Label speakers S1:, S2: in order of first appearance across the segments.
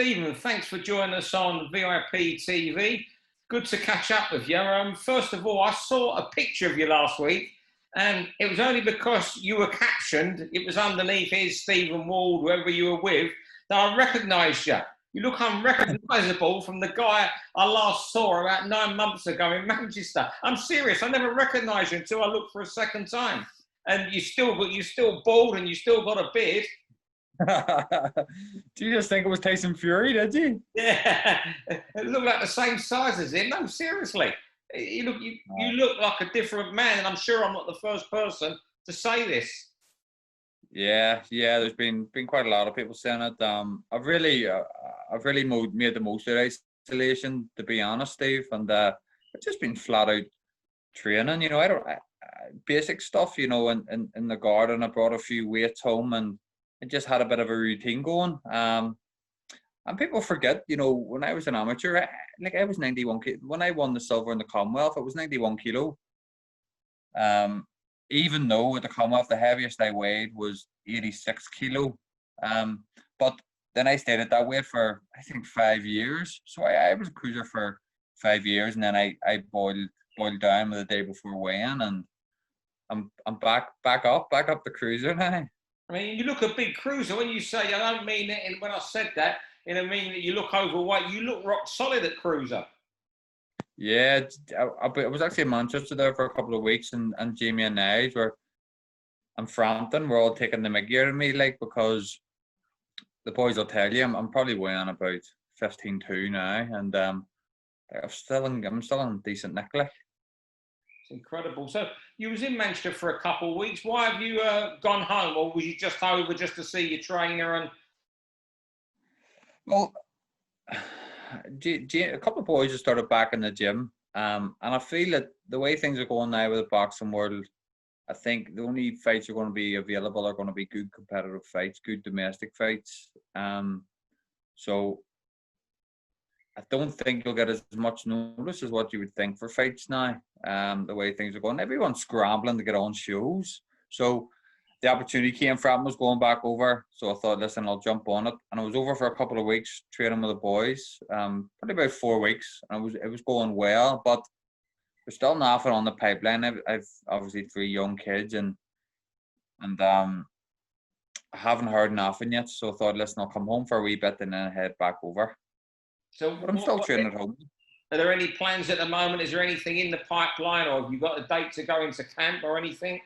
S1: Stephen, thanks for joining us on VIP TV. Good to catch up with you. First of all, I saw a picture of you last week, and it was only because you were captioned, it was underneath his Stephen Ward, whoever you were with, that I recognised you. You look unrecognisable from the guy I last saw about 9 months ago in Manchester. I'm serious, I never recognised you until I looked for a second time. And you're still bald and you still got a beard.
S2: Do you just think it was Tyson Fury, did you?
S1: Yeah, it looked like the same size as him. No, seriously. You look like a different man, and I'm sure I'm not the first person to say this.
S2: Yeah. There's been quite a lot of people saying it. I've really made the most of isolation, to be honest, Steve, and I've just been flat out training. Basic stuff. In the garden. I brought a few weights home and I just had a bit of a routine going. And people forget, when I was an amateur, I was 91 kilo. When I won the silver in the Commonwealth, it was 91 kilo. Even though at the Commonwealth, the heaviest I weighed was 86 kilo. But then I stayed at that weight for, I think, 5 years. So I was a cruiser for 5 years, and then I boiled down the day before weighing, and I'm back up the cruiser now.
S1: I mean, you look a big cruiser. When you say, I don't mean it, and when I said that, I mean that you look overweight. You look rock solid at cruiser.
S2: Yeah, I was actually in Manchester there for a couple of weeks, and Jamie and Nige and Frampton were all taking the mickey out of me, because the boys will tell you I'm probably weighing about 15.2 now, and I'm still in decent nick. It's
S1: incredible. So you was in Manchester for a couple of weeks. Why have you gone home, or was you just over just to see your trainer? And
S2: well, a couple of boys have started back in the gym, and I feel that the way things are going now with the boxing world, I think the only fights are going to be available are going to be good competitive fights, good domestic fights. So I don't think you'll get as much notice as what you would think for fights now. The way things are going, everyone's scrambling to get on shows. So the opportunity came from was going back over. So I thought, listen, I'll jump on it. And I was over for a couple of weeks training with the boys, probably about 4 weeks. And it was going well, but there's still nothing on the pipeline. I've obviously 3 young kids, and I haven't heard nothing yet. So I thought, listen, I'll come home for a wee bit and then head back over. But I'm still training at home.
S1: Are there any plans at the moment? Is there anything in the pipeline, or have you got a date to go into camp or anything?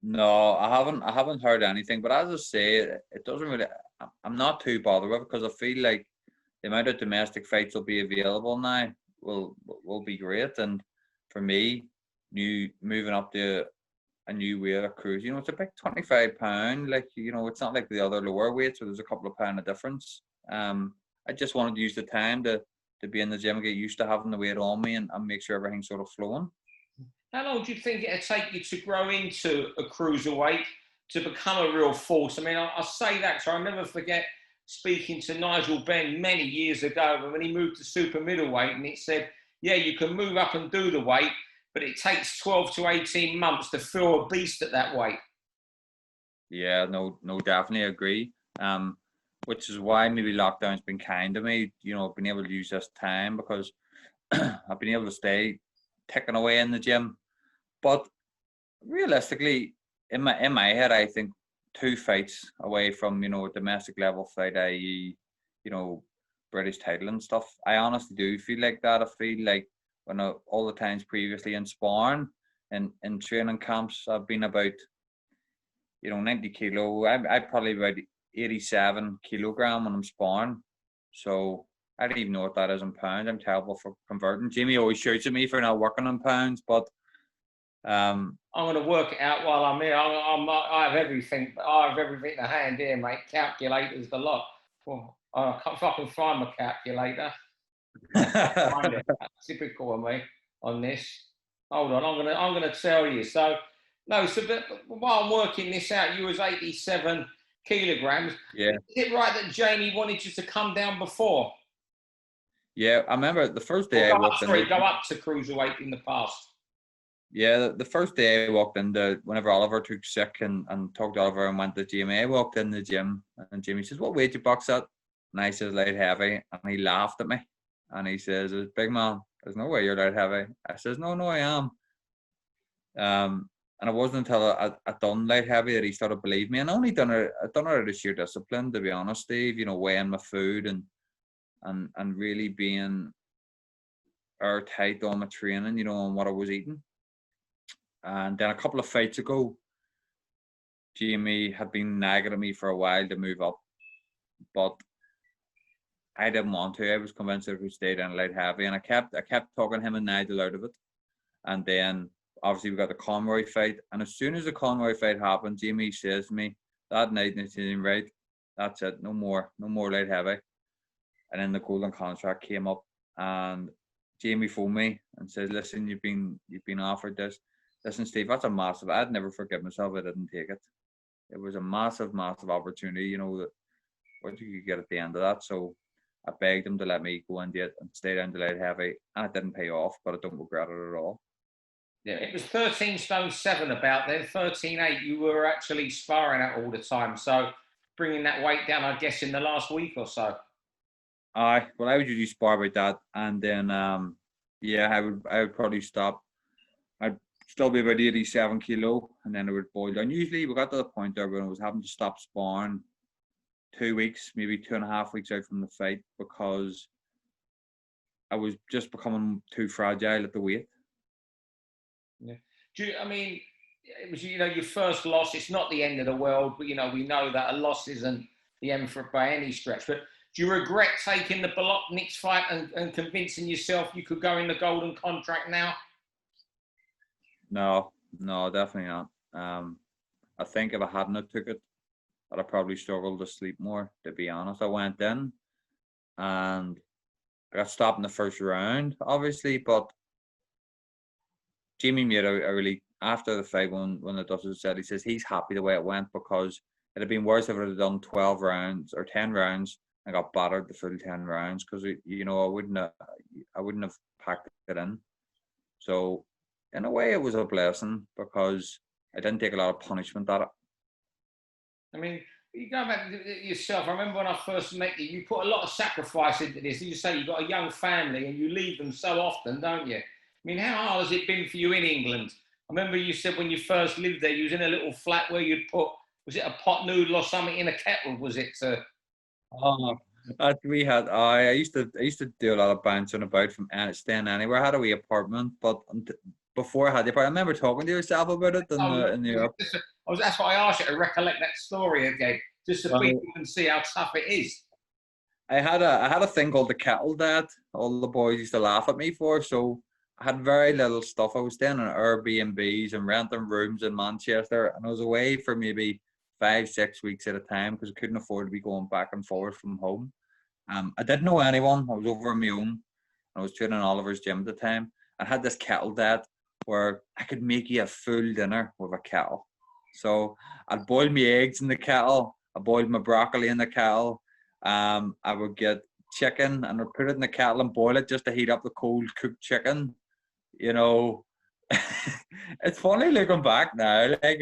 S2: No, I haven't heard anything. But as I say, it doesn't really. I'm not too bothered with it, because I feel like the amount of domestic fights will be available now will be great. And for me, moving up to a new weight of cruise, it's a big £25. It's not like the other lower weights where there's a couple of pound of difference. I just wanted to use the time to be in the gym and get used to having the weight on me and make sure everything's sort of flowing.
S1: How long do you think it'd take you to grow into a cruiserweight, to become a real force? I mean, I say that, so I'll never forget speaking to Nigel Benn many years ago when he moved to super middleweight, and it said, yeah, you can move up and do the weight, but it takes 12 to 18 months to feel a beast at that weight.
S2: Yeah, no, definitely agree. Which is why maybe lockdown's been kind to me. I've been able to use this time because I've been able to stay ticking away in the gym. But realistically, in my head, I think 2 fights away from, a domestic level fight, i.e., British title and stuff. I honestly do feel like that. I feel like when all the times previously in sparring and in training camps, I've been about, 90 kilo. I'm probably about 87 kilogram when I'm sparring. So I don't even know what that is in pounds. I'm terrible for converting. Jamie always shouts at me for not working in pounds, but
S1: I'm going to work it out while I'm here. I have everything. I have everything to hand here, mate. Calculators, the lot. Well, I can't fucking find my calculator. Find it. Typical of me on this. Hold on, I'm gonna tell you. So but while I'm working this out, you was 87 kilograms.
S2: Yeah.
S1: Is it right that Jamie wanted you to come down before?
S2: Yeah, I remember the first day I walked in.
S1: Go up to cruiserweight in the past.
S2: Yeah, the first day I walked in, whenever Oliver took sick and talked to Oliver and went to Jamie, I walked in the gym and Jamie says, "What weight do you box at?" and I says light heavy, and he laughed at me, and he says, "Big man, there's no way you're light heavy." I says, "No, I am." And it wasn't until I done light heavy that he started believing me, and I done it out of sheer discipline, to be honest, Steve. Weighing my food and really being airtight on my training, on what I was eating. And then a couple of fights ago, Jamie had been nagging at me for a while to move up, but I didn't want to. I was convinced I could stay down light heavy, and I kept talking him and Nigel out of it. And then obviously we got the Conroy fight, and as soon as the Conroy fight happened, Jamie says to me that night, and he said, "Right, that's it, no more light heavy." And then the golden contract came up, and Jamie phoned me and said, "Listen, you've been offered this. Listen, Steve, that's a massive. I'd never forgive myself if I didn't take it. It was a massive, massive opportunity, that what you could get at the end of that." So I begged him to let me go and do it and stay down to light heavy, and it didn't pay off, but I don't regret it at all.
S1: Yeah, it was 13 stone 7 about then, 13.8. You were actually sparring at all the time. So bringing that weight down, I guess, in the last week or so.
S2: Well, I would usually spar about that, and then I would probably stop. I'd still be about 87 kilo, and then it would boil down. Usually, we got to the point there when I was having to stop sparring 2 weeks, maybe 2.5 weeks out from the fight, because I was just becoming too fragile at the weight.
S1: Yeah. It was your first loss. It's not the end of the world, but we know that a loss isn't the end for by any stretch. But do you regret taking the Bolotnik's fight and convincing yourself you could go in the golden contract now?
S2: No, definitely not. I think if I hadn't have took it, I'd have probably struggled to sleep more, to be honest. I went in and I got stopped in the first round, obviously, but Jamie made a really, after the fight, when the Dutchess said, he says he's happy the way it went, because it'd have been worse if it had done 12 rounds or 10 rounds and got battered the full 10 rounds, because I wouldn't have packed it in. So in a way, it was a blessing, because I didn't take a lot of punishment at it.
S1: You go back to yourself. I remember when I first met you, you put a lot of sacrifice into this. You say you've got a young family and you leave them so often, don't you? How hard has it been for you in England? I remember you said when you first lived there, you was in a little flat where you'd put, was it a pot noodle or something in a kettle? Was it?
S2: Oh, we had. I used to do a lot of bouncing about from staying anywhere. I had a wee apartment, but before I had the apartment, I remember talking to yourself about it in the airport.
S1: That's why I asked you to recollect that story again, just so people can see how tough it is.
S2: I had a thing called the kettle that all the boys used to laugh at me for. So I had very little stuff. I was staying in Airbnbs and renting rooms in Manchester, and I was away for maybe 5-6 weeks at a time because I couldn't afford to be going back and forward from home. I didn't know anyone. I was over on my own. I was training in Oliver's gym at the time. I had this kettle that where I could make you a full dinner with a kettle. So I'd boil my eggs in the kettle. I boiled my broccoli in the kettle. I would get chicken and I'd put it in the kettle and boil it just to heat up the cold cooked chicken. It's funny looking back now. Like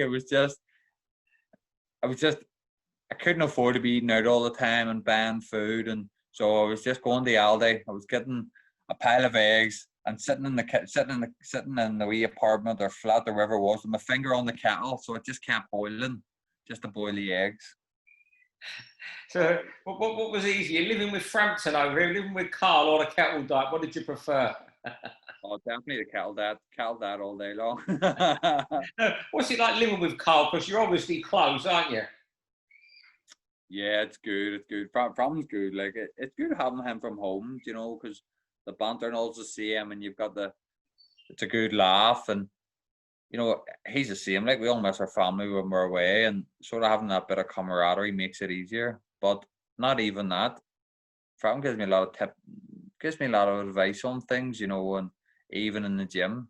S2: I couldn't afford to be eating out all the time and buying food, and so I was just going to Aldi. I was getting a pile of eggs and sitting in the wee apartment or flat or wherever it was, with my finger on the kettle, so it just kept boiling, just to boil the eggs.
S1: So, what was easier, living with Frampton over here, living with Carl, or the kettle diet? What did you prefer?
S2: Oh, definitely the kettle diet all day long.
S1: What's it like living with Carl? Because you're obviously close, aren't you?
S2: Yeah, it's good. It's good. Frampton's good. Like it's good having him from home, because the banter and all's the same, and you've got it's a good laugh, and he's the same. Like we all miss our family when we're away, and sort of having that bit of camaraderie makes it easier. But not even that. Frampton gives me a lot of advice on things, and even in the gym,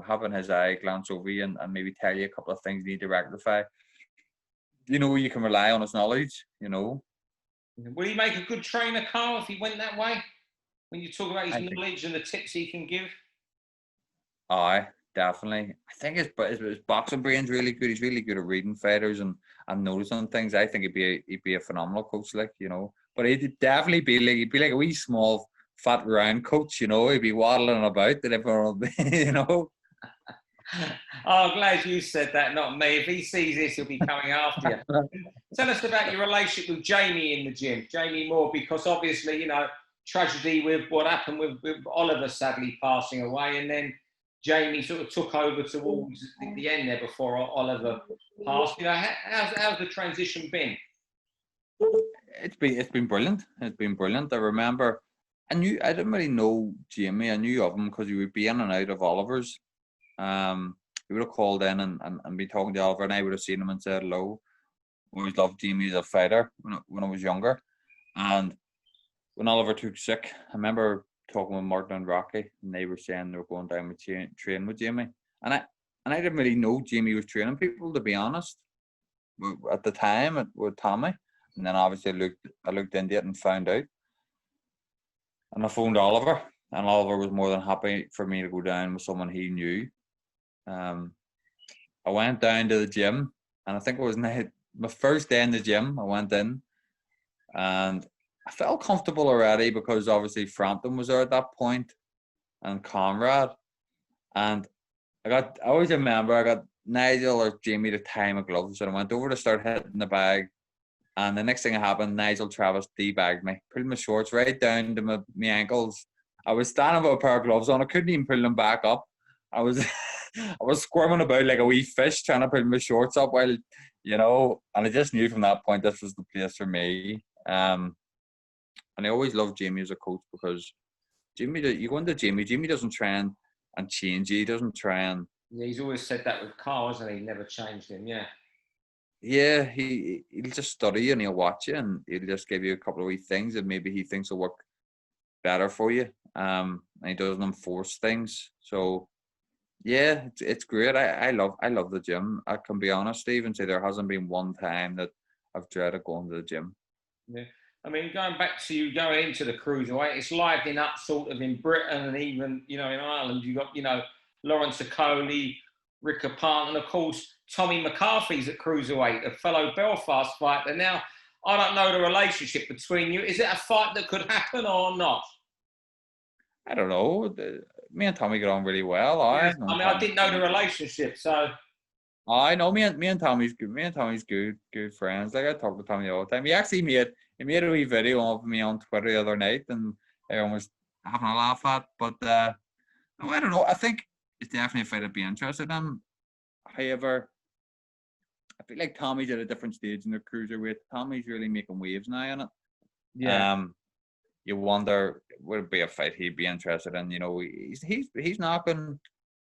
S2: having his eye glance over you and maybe tell you a couple of things you need to rectify. You can rely on his knowledge,
S1: Will he make a good trainer, Carl, if he went that way? When you talk about his knowledge and the tips he can give?
S2: Aye, definitely. I think his boxing brain's really good. He's really good at reading fighters and noticing things. I think he'd be a phenomenal coach, but he'd definitely he'd be like a wee small fat round coach, you know. He'd be waddling about and everyone would be, you know.
S1: Oh, I'm glad you said that, not me. If he sees this, he'll be coming after you. Tell us about your relationship with Jamie in the gym, Jamie Moore, because obviously, you know, tragedy with what happened with Oliver sadly passing away, and then Jamie sort of took over towards the end there before Oliver passed. You know, how's the transition been?
S2: It's been brilliant. It's been brilliant. I remember, I didn't really know Jamie. I knew of him because he would be in and out of Oliver's. He would have called in and be talking to Oliver, and I would have seen him and said hello. Always loved Jamie as a fighter when I was younger. And when Oliver took sick, I remember talking with Martin and Rocky, and they were saying they were going down with train with Jamie. And I didn't really know Jamie was training people, to be honest, at the time with Tommy. And then obviously I looked into it and found out. And I phoned Oliver, and Oliver was more than happy for me to go down with someone he knew. I went down to the gym, and I think it was my first day in the gym. I went in, and I felt comfortable already because obviously Frampton was there at that point, and Conrad. And I always remember I got Nigel or Jamie to tie my gloves, and I went over to start hitting the bag. And the next thing that happened, Nigel Travis debagged me, pulled my shorts right down to my ankles. I was standing with a pair of gloves on. I couldn't even pull them back up. I was I was squirming about like a wee fish trying to pull my shorts up while, you know, and I just knew from that point this was the place for me. And I always loved Jamie as a coach because you go into Jamie doesn't try and change you. He doesn't try and...
S1: Yeah, he's always said that with Carl, hasn't he? Never changed him, yeah.
S2: Yeah, he'll just study and he'll watch you and he'll just give you a couple of wee things that maybe he thinks will work better for you. And he doesn't enforce things. So yeah, it's great. I love the gym. I can be honest, Steve, and say there hasn't been one time that I've dreaded going to the gym.
S1: Yeah. I mean, going back to you going into the Cruiserweight, it's livening up sort of in Britain and even, you know, in Ireland. You've got, you know, Lawrence Okoli, Rick Apart, and of course, Tommy McCarthy's at Cruiserweight, a fellow Belfast fighter. Now, I don't know the relationship between you. Is it a fight that could happen or not?
S2: I don't know. Me and Tommy get on really well.
S1: Yeah. I mean, I didn't know the relationship, so...
S2: I know me and Tommy's good. Me and Tommy's good friends. Like I talk to Tommy all the time. He actually made a wee video of me on Twitter the other night, and everyone was having a laugh at. But no, I don't know. I think it's definitely a fight I'd be interested in. However, I feel like Tommy's at a different stage in the cruiserweight. Tommy's really making waves now in it.
S1: Yeah.
S2: You wonder would it be a fight he'd be interested in? You know, he's not going.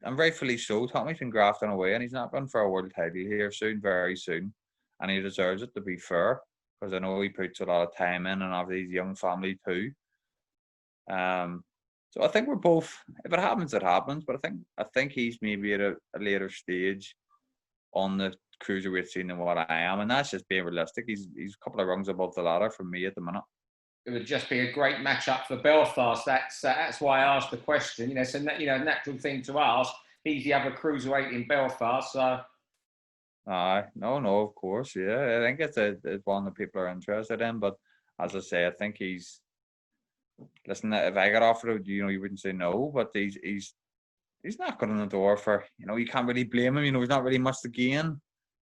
S2: And rightfully so. Tommy's been grafting away, and he's not going for a world title here soon, very soon, and he deserves it. To be fair, because I know he puts a lot of time in, and have these young family too. So I think we're both. If it happens, it happens. But I think he's maybe at a later stage on the cruiserweight scene than what I am, and that's just being realistic. He's a couple of rungs above the ladder from me at the minute.
S1: It would just be a great matchup for Belfast. That's why I asked the question. You know, it's a natural thing to ask. He's the other cruiserweight in Belfast, so.
S2: No, of course, yeah. I think it's one that people are interested in. But as I say, I think he's. Listen, if I got offered, you know, you wouldn't say no. But he's not good on the door for. You know, you can't really blame him. You know, he's not really much to gain.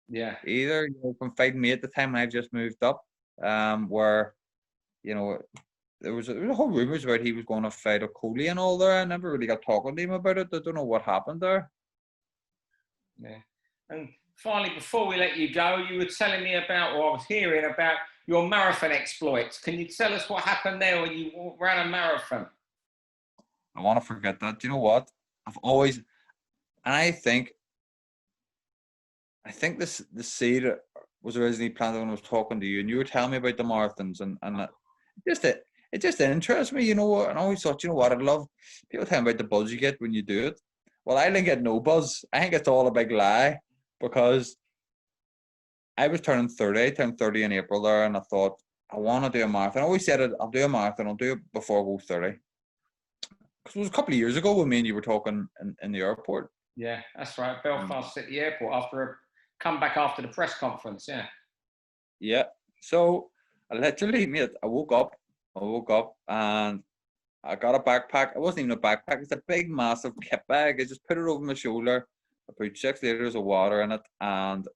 S1: Yeah.
S2: Either, you know, from fighting me at the time when I've just moved up, where. You know, there was a whole rumours about he was going to fight Okoli and all there. I never really got talking to him about it. I don't know what happened there.
S1: Yeah. And finally, before we let you go, you were telling me about, or I was hearing about your marathon exploits. Can you tell us what happened there when you ran a marathon?
S2: I want to forget that. Do you know what? I've always, and I think the seed was originally planted when I was talking to you, and you were telling me about the marathons, and it just interests me, you know. And I always thought, you know what, I'd love people tell me about the buzz you get when you do it. Well, I didn't get no buzz. I think it's all a big lie because I was turning 30. I turned 30 in April there, and I thought I want to do a marathon. I always said I'll do a marathon. I'll do it before I go 30. Because it was a couple of years ago when me and you were talking in the airport.
S1: Yeah, that's right. Belfast City Airport after a comeback after the press conference. Yeah.
S2: Yeah. So I literally, mate, I woke up and I got a backpack. It wasn't even a backpack. It's a big, massive kit bag. I just put it over my shoulder. I put 6 liters of water in it and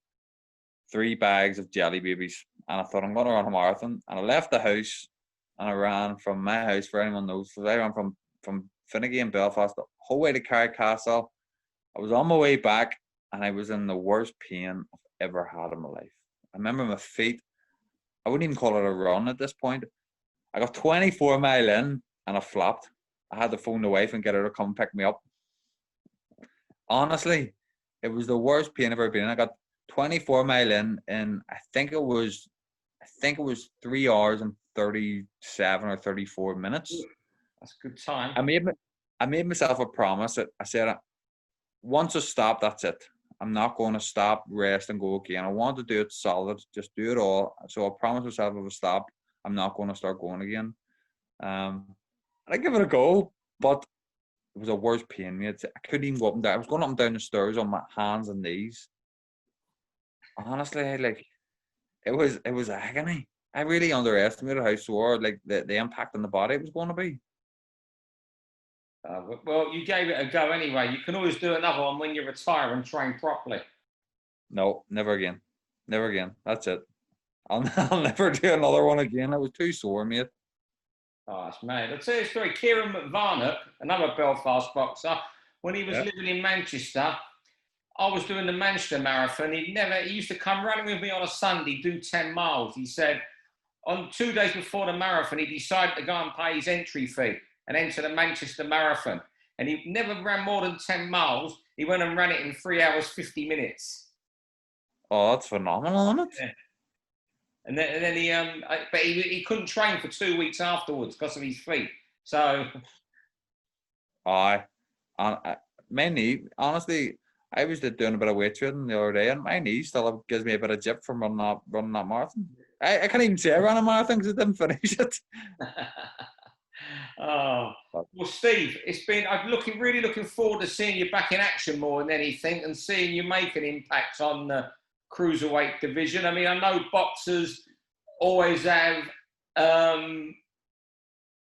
S2: 3 bags of jelly babies. And I thought, I'm going to run a marathon. And I left the house and I ran from my house, for anyone knows. So I ran from Finnegan in Belfast the whole way to Carrickcastle. I was on my way back and I was in the worst pain I've ever had in my life. I remember my feet, I wouldn't even call it a run at this point. I got 24 mile in and I flopped. I had to phone the wife and get her to come pick me up. Honestly, it was the worst pain I've ever been in. I got 24 mile in and I think it was 3 hours and 37 or 34 minutes.
S1: That's a good time.
S2: I made myself a promise that I said, once I stop, that's it. I'm not going to stop, rest, and go again. I want to do it solid, just do it all. So I promised myself if I stop, I'm not going to start going again. I give it a go, but it was a worse pain. I couldn't even go up and down. I was going up and down the stairs on my hands and knees. Honestly, it was agony. I really underestimated how sore, the impact on the body it was going to be.
S1: Well, you gave it a go anyway. You can always do another one when you retire and train properly.
S2: No, never again. Never again. That's it. I'll never do another one again. I was too sore, mate.
S1: Oh, that's mad. I'll tell you a story. Kieran McVarnock, another Belfast boxer, when he was living in Manchester, I was doing the Manchester Marathon. He used to come running with me on a Sunday, do 10 miles. He said on 2 days before the marathon, he decided to go and pay his entry fee and enter the Manchester Marathon. And he never ran more than 10 miles. He went and ran it in 3 hours, 50 minutes.
S2: Oh, that's phenomenal, isn't it?
S1: Yeah. And then he couldn't train for 2 weeks afterwards because of his feet. So,
S2: my knee, honestly, I was doing a bit of weight training the other day, and my knee still gives me a bit of jip from running that marathon. I can't even say I ran a marathon because I didn't finish it.
S1: Oh, well, Steve, I'm really looking forward to seeing you back in action more than anything, and seeing you make an impact on the Cruiserweight division. I mean, I know boxers always have, or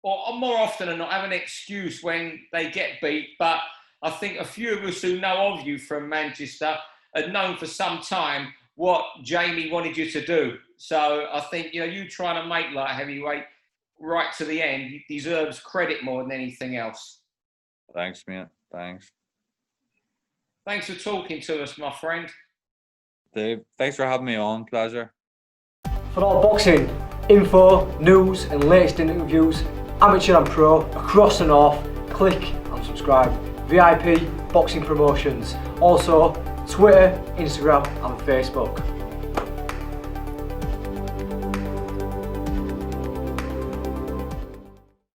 S1: more often than not, have an excuse when they get beat. But I think a few of us who know of you from Manchester had known for some time what Jamie wanted you to do. So I think, you trying to make light heavyweight right to the end deserves credit more than anything else.
S2: Thanks, mate. Thanks.
S1: Thanks for talking to us, my friend.
S2: Dave, thanks for having me on. Pleasure.
S3: For all boxing info, news and latest interviews, amateur and pro, across the north, click and subscribe. VIP Boxing Promotions. Also, Twitter, Instagram and Facebook.